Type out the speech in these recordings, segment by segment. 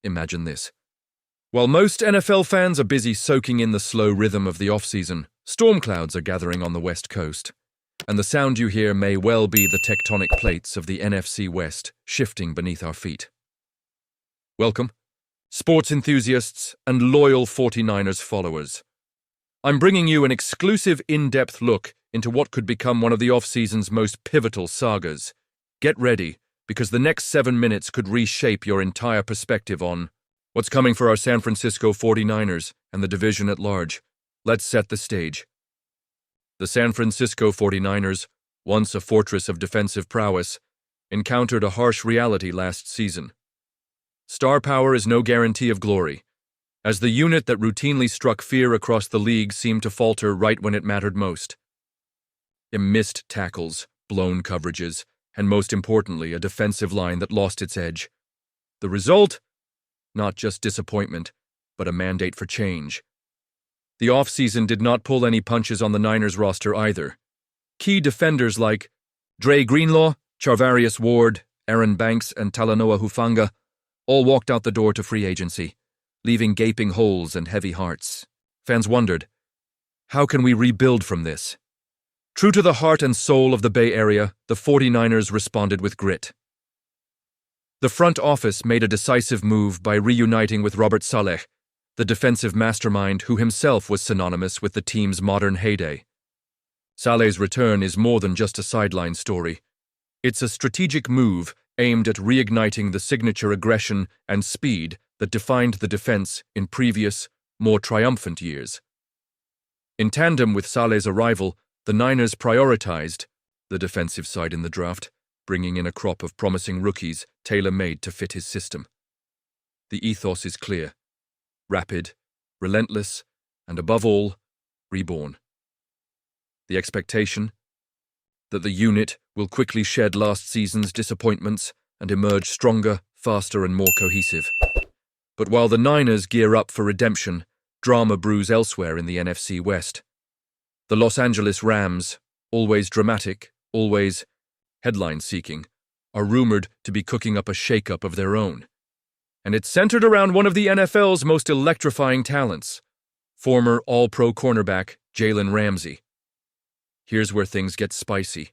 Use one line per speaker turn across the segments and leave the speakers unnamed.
Imagine this. While most NFL fans are busy soaking in the slow rhythm of the offseason, storm clouds are gathering on the West Coast, and the sound you hear may well be the tectonic plates of the NFC West shifting beneath our feet. Welcome, sports enthusiasts and loyal 49ers followers. I'm bringing you an exclusive in-depth look into what could become one of the offseason's most pivotal sagas. Get ready, because the next 7 minutes could reshape your entire perspective on what's coming for our San Francisco 49ers and the division at large. Let's set the stage. The San Francisco 49ers, once a fortress of defensive prowess, encountered a harsh reality last season. Star power is no guarantee of glory, as the unit that routinely struck fear across the league seemed to falter right when it mattered most. Missed tackles, blown coverages, and most importantly, a defensive line that lost its edge. The result? Not just disappointment, but a mandate for change. The offseason did not pull any punches on the Niners roster either. Key defenders like Dre Greenlaw, Charvarius Ward, Aaron Banks, and Talanoa Hufanga all walked out the door to free agency, leaving gaping holes and heavy hearts. Fans wondered, how can we rebuild from this? True to the heart and soul of the Bay Area, the 49ers responded with grit. The front office made a decisive move by reuniting with Robert Saleh, the defensive mastermind who himself was synonymous with the team's modern heyday. Saleh's return is more than just a sideline story. It's a strategic move aimed at reigniting the signature aggression and speed that defined the defense in previous, more triumphant years. In tandem with Saleh's arrival, the Niners prioritized the defensive side in the draft, bringing in a crop of promising rookies tailor-made to fit his system. The ethos is clear: rapid, relentless, and above all, reborn. The expectation? That the unit will quickly shed last season's disappointments and emerge stronger, faster, and more cohesive. But while the Niners gear up for redemption, drama brews elsewhere in the NFC West. The Los Angeles Rams, always dramatic, always headline-seeking, are rumored to be cooking up a shakeup of their own. And it's centered around one of the NFL's most electrifying talents, former All-Pro cornerback Jalen Ramsey. Here's where things get spicy.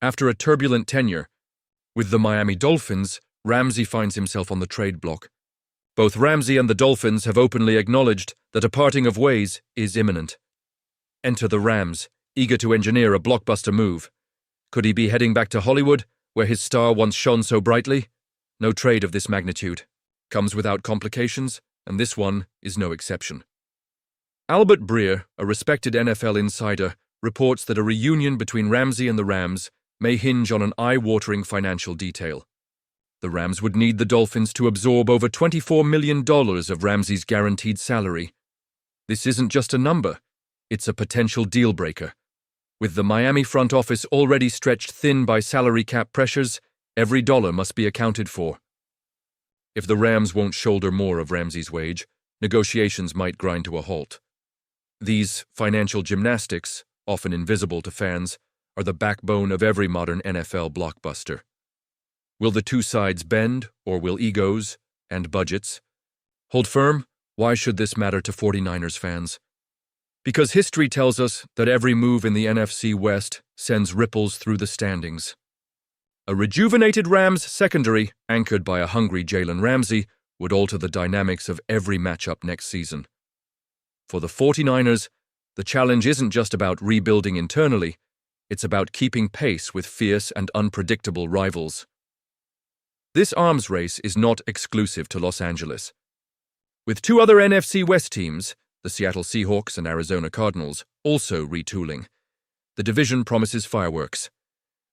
After a turbulent tenure with the Miami Dolphins, Ramsey finds himself on the trade block. Both Ramsey and the Dolphins have openly acknowledged that a parting of ways is imminent. Enter the Rams, eager to engineer a blockbuster move. Could he be heading back to Hollywood, where his star once shone so brightly? No trade of this magnitude comes without complications, and this one is no exception. Albert Breer, a respected NFL insider, reports that a reunion between Ramsey and the Rams may hinge on an eye-watering financial detail. The Rams would need the Dolphins to absorb over $24 million of Ramsey's guaranteed salary. This isn't just a number. It's a potential deal-breaker. With the Miami front office already stretched thin by salary cap pressures, every dollar must be accounted for. If the Rams won't shoulder more of Ramsey's wage, negotiations might grind to a halt. These financial gymnastics, often invisible to fans, are the backbone of every modern NFL blockbuster. Will the two sides bend, or will egos and budgets hold firm? Why should this matter to 49ers fans? Because history tells us that every move in the NFC West sends ripples through the standings. A rejuvenated Rams secondary, anchored by a hungry Jalen Ramsey, would alter the dynamics of every matchup next season. For the 49ers, the challenge isn't just about rebuilding internally, it's about keeping pace with fierce and unpredictable rivals. This arms race is not exclusive to Los Angeles. With two other NFC West teams, the Seattle Seahawks and Arizona Cardinals, also retooling, the division promises fireworks.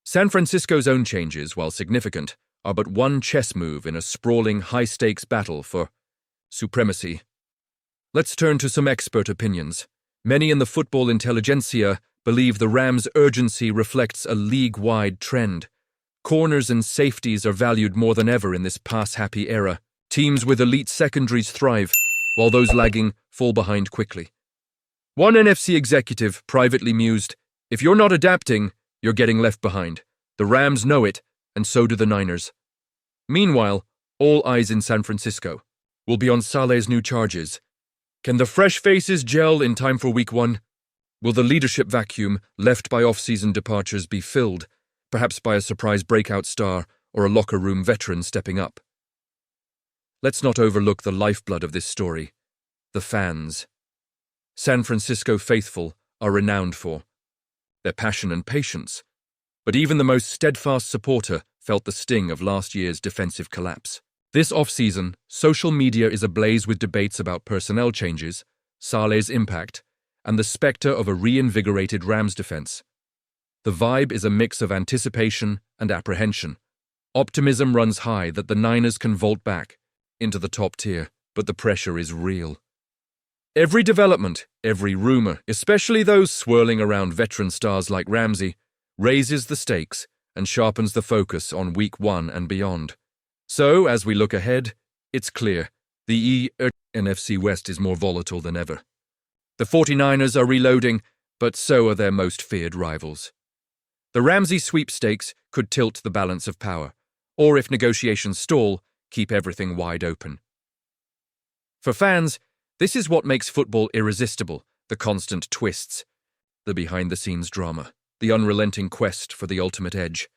San Francisco's own changes, while significant, are but one chess move in a sprawling, high-stakes battle for supremacy. Let's turn to some expert opinions. Many in the football intelligentsia believe the Rams' urgency reflects a league-wide trend. Corners and safeties are valued more than ever in this pass-happy era. Teams with elite secondaries thrive, while those lagging fall behind quickly. One NFC executive privately mused, "If you're not adapting, you're getting left behind. The Rams know it, and so do the Niners." Meanwhile, All eyes in San Francisco will be on Saleh's new charges. Can the fresh faces gel in time for Week 1? Will the leadership vacuum left by off-season departures be filled, perhaps by a surprise breakout star or a locker room veteran stepping up? Let's not overlook the lifeblood of this story, the fans. San Francisco faithful are renowned for their passion and patience, but even the most steadfast supporter felt the sting of last year's defensive collapse. This off-season, social media is ablaze with debates about personnel changes, Saleh's impact, and the specter of a reinvigorated Rams defense. The vibe is a mix of anticipation and apprehension. Optimism runs high that the Niners can vault back into the top tier, but the pressure is real. Every development, every rumor, especially those swirling around veteran stars like Ramsey, raises the stakes and sharpens the focus on Week 1 and beyond. So, as we look ahead, it's clear the NFC West is more volatile than ever. The 49ers are reloading, but so are their most feared rivals. The Ramsey sweepstakes could tilt the balance of power, or if negotiations stall, keep everything wide open. For fans, this is what makes football irresistible: the constant twists, the behind-the-scenes drama, the unrelenting quest for the ultimate edge.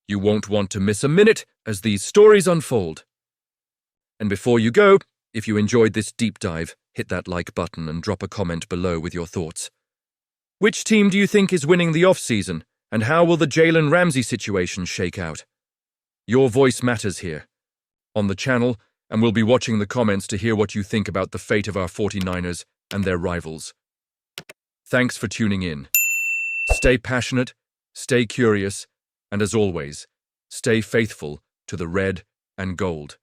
You won't want to miss a minute as these stories unfold. And before you go, if you enjoyed this deep dive, hit that like button and drop a comment below with your thoughts. Which team do you think is winning the off-season, and how will the Jalen Ramsey situation shake out? Your voice matters here on the channel, and we'll be watching the comments to hear what you think about the fate of our 49ers and their rivals. Thanks for tuning in. Stay passionate, stay curious, and as always, stay faithful to the red and gold.